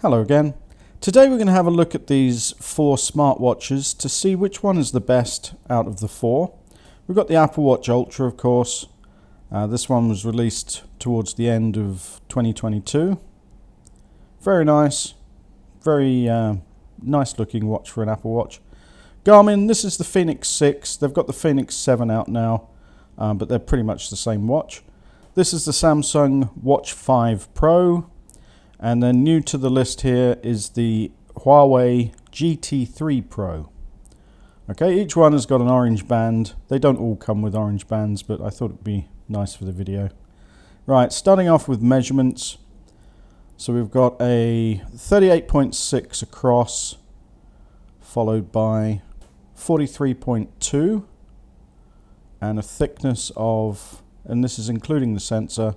Hello again. Today we're going to have a look at these 4 smartwatches to see which one is the best out of the 4. We've got the Apple Watch Ultra, of course. This one was released towards the end of 2022. Very nice. Very nice looking watch for an Apple Watch. Garmin, this is the Fenix 6. They've got the Fenix 7 out now, but they're pretty much the same watch. This is the Samsung Watch 5 Pro. And then new to the list here is the Huawei GT3 Pro. Okay, each one has got an orange band. They don't all come with orange bands, but I thought it'd be nice for the video. Right, starting off with measurements. So we've got a 38.6 across, followed by 43.2, and a thickness of, and this is including the sensor,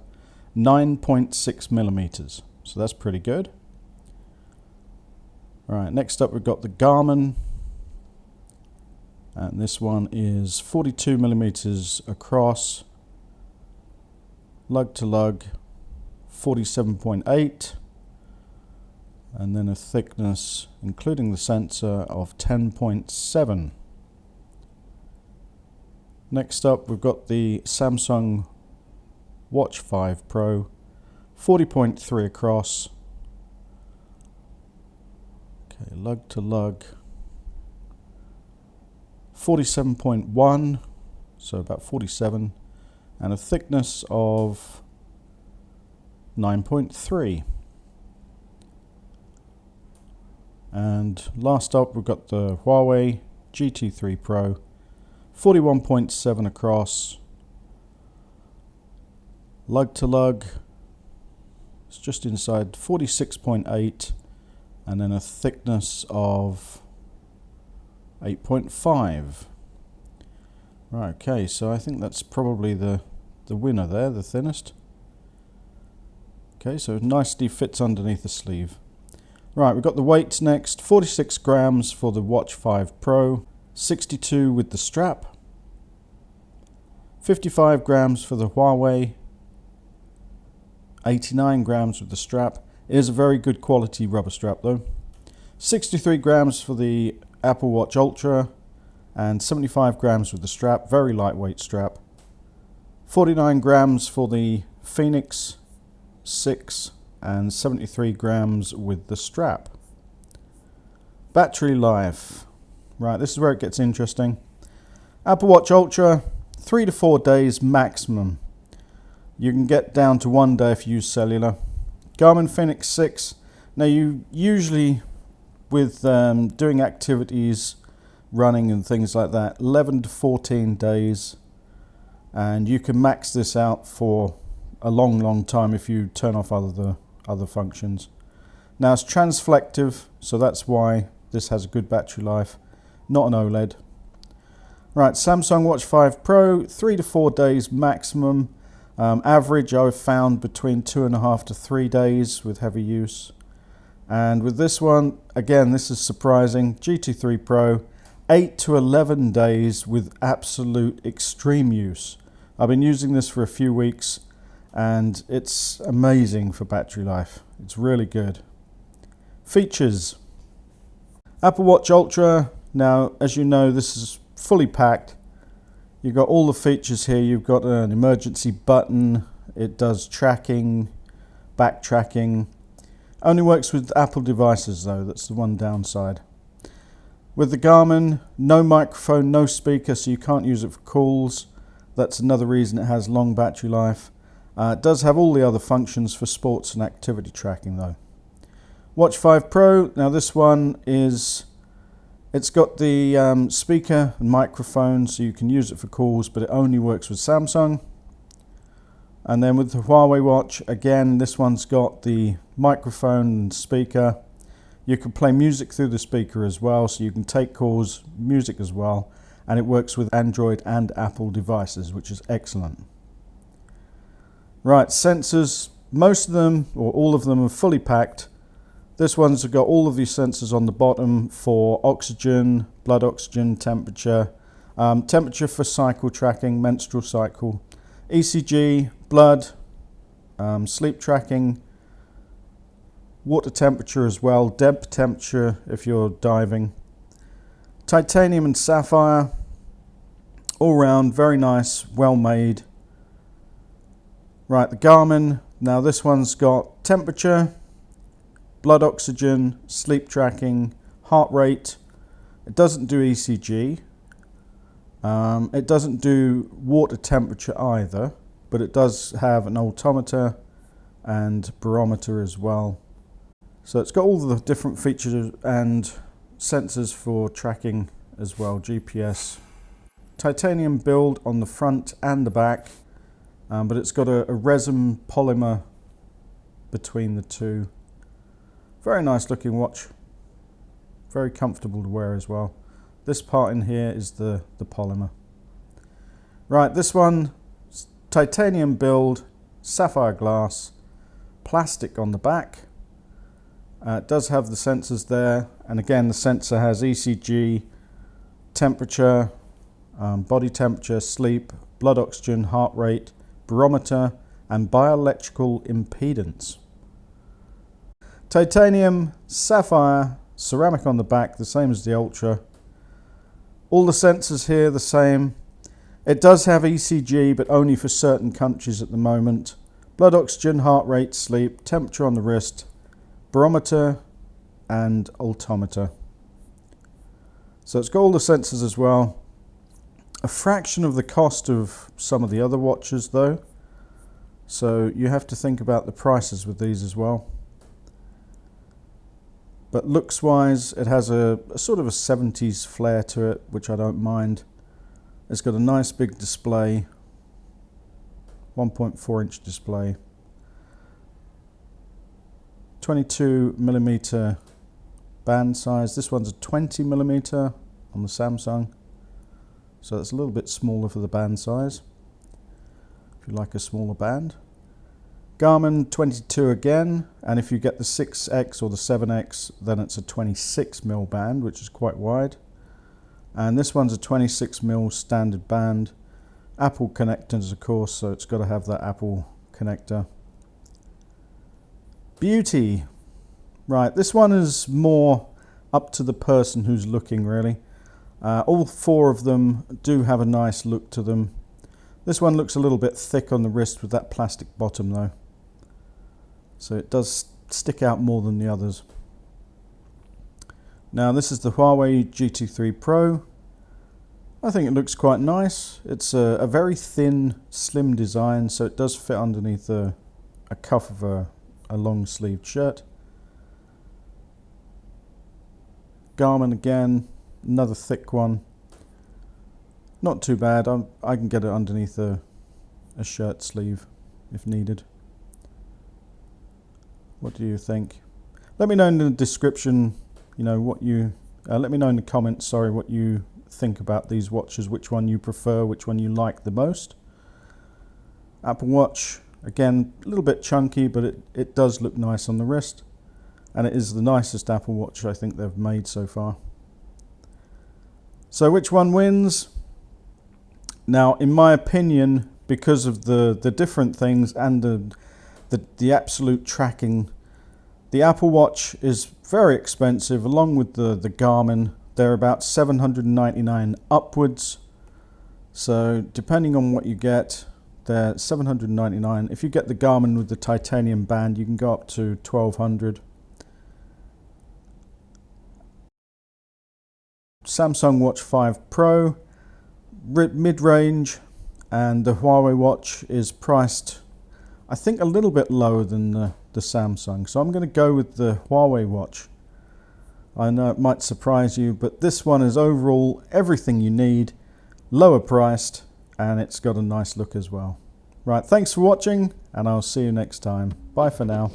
9.6 millimeters. So that's pretty good. All right, next up we've got the Garmin. And this one is 42 millimeters across, lug to lug, 47.8. And then a thickness, including the sensor, of 10.7. Next up we've got the Samsung Watch 5 Pro. 40.3 across, okay, lug to lug, 47.1, so about 47, and a thickness of 9.3. And last up we've got the Huawei GT3 Pro, 41.7 across, lug to lug, it's just inside 46.8, and then a thickness of 8.5. Right, okay, so I think that's probably the winner there, the thinnest. Okay, so it nicely fits underneath the sleeve. Right, we've got the weights next. 46 grams for the Watch 5 Pro, 62 with the strap, 55 grams for the Huawei, 89 grams with the strap. It is a very good quality rubber strap though. 63 grams for the Apple Watch Ultra and 75 grams with the strap. Very lightweight strap. 49 grams for the Fenix 6 and 73 grams with the strap. Battery life. Right, this is where it gets interesting. Apple Watch Ultra, 3 to 4 days maximum. You can get down to 1 day if you use cellular. Garmin Fenix 6. Now you usually, with doing activities, running and things like that, 11 to 14 days. And you can max this out for a long time if you turn off other functions. Now it's transflective, so that's why this has a good battery life. Not an OLED. Right, Samsung Watch 5 Pro, 3 to 4 days maximum. Average I've found between 2.5 to 3 days with heavy use. And with this one, again, this is surprising, GT3 Pro, 8 to 11 days with absolute extreme use. I've been using this for a few weeks and it's amazing for battery life. It's really good. Features. Apple Watch Ultra, now as you know this is fully packed. You've got all the features here. You've got an emergency button. It does tracking, backtracking. Only works with Apple devices though. That's the one downside. With the Garmin, no microphone, no speaker, so you can't use it for calls. That's another reason it has long battery life. It does have all the other functions for sports and activity tracking though. Watch 5 Pro, now this one is, it's got the speaker and microphone, so you can use it for calls, but it only works with Samsung. And then with the Huawei watch, again, this one's got the microphone and speaker. You can play music through the speaker as well, so you can take calls, music as well, and it works with Android and Apple devices, which is excellent. Right, sensors, most of them, or all of them, are fully packed. This one's got all of these sensors on the bottom for oxygen, blood oxygen, temperature, temperature for cycle tracking, menstrual cycle, ECG, blood, sleep tracking, water temperature as well, depth temperature if you're diving. Titanium and sapphire, all round, very nice, well made. Right, the Garmin, now this one's got temperature, blood oxygen, sleep tracking, heart rate. It doesn't do ECG. It doesn't do water temperature either, but it does have an altimeter and barometer as well. So it's got all the different features and sensors for tracking as well, GPS. Titanium build on the front and the back, but it's got a resin polymer between the two. Very nice looking watch. Very comfortable to wear as well. This part in here is the polymer. Right, this one, titanium build, sapphire glass, plastic on the back. It does have the sensors there, and again the sensor has ECG, temperature, body temperature, sleep, blood oxygen, heart rate, barometer, and bioelectrical impedance. Titanium, sapphire, ceramic on the back, the same as the Ultra. All the sensors here the same. It does have ECG, but only for certain countries at the moment. Blood oxygen, heart rate, sleep, temperature on the wrist, barometer, and altimeter. So it's got all the sensors as well. A fraction of the cost of some of the other watches though. So you have to think about the prices with these as well. But looks wise, it has a sort of a 70s flair to it, which I don't mind. It's got a nice big display, 1.4-inch display, 22mm band size. This one's a 20mm on the Samsung, so that's a little bit smaller for the band size, if you like a smaller band. Garmin 22 again, and if you get the 6X or the 7X, then it's a 26mm band, which is quite wide. And this one's a 26mm standard band. Apple connectors, of course, so it's got to have that Apple connector. Beauty. Right, this one is more up to the person who's looking, really. All four of them do have a nice look to them. This one looks a little bit thick on the wrist with that plastic bottom though. So it does stick out more than the others. Now this is the Huawei GT3 Pro. I think it looks quite nice. It's a very thin, slim design, so it does fit underneath a cuff of a long-sleeved shirt. Garmin again, another thick one. Not too bad. I can get it underneath a shirt sleeve if needed. What do you think? Let me know in the description, you know, what you, let me know in the comments, sorry, what you think about these watches, which one you prefer, which one you like the most. Apple Watch, again, a little bit chunky, but it does look nice on the wrist. And it is the nicest Apple Watch I think they've made so far. So which one wins? Now, in my opinion, because of the different things and the absolute tracking, the Apple Watch is very expensive, along with the Garmin. They're about $799 upwards. So depending on what you get, they're $799. If you get the Garmin with the titanium band, you can go up to $1,200. Samsung Watch 5 Pro, mid-range, and the Huawei watch is priced, I think, a little bit lower than the Samsung. So I'm going to go with the Huawei watch. I know it might surprise you, but this one is overall everything you need, lower priced, and it's got a nice look as well. Right, thanks for watching, and I'll see you next time. Bye for now.